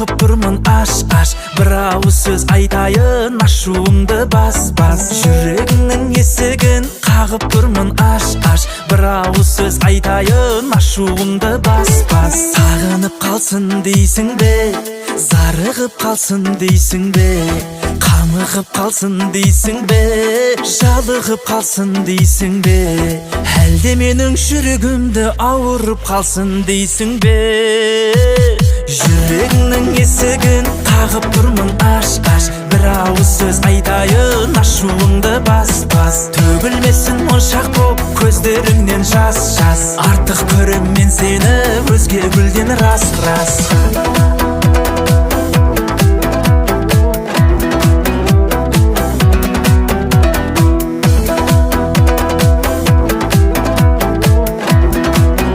қағып тұрмын аш бір ауыз сөз айтайын, ашуымды бас жүрегіңнің есігін қағып тұрмын аш бір ауыз сөз айтайын, ашуымды бас сағынып қалсын дейсің бе, зарығып қалсын дейсің бе, қамығып қалсын дейсің бе, жалығып қалсын дейсің бе, әлде менің жүрегімді ауырып қалсын дейсің бе. Жүрегіңнің есігін қағып тұрмын аш бір ауыз сөз айтайын, ашуыңды бас төгілмесін моншақ боп көздеріңнен жас артық көрем мен сені өзге гүлден рас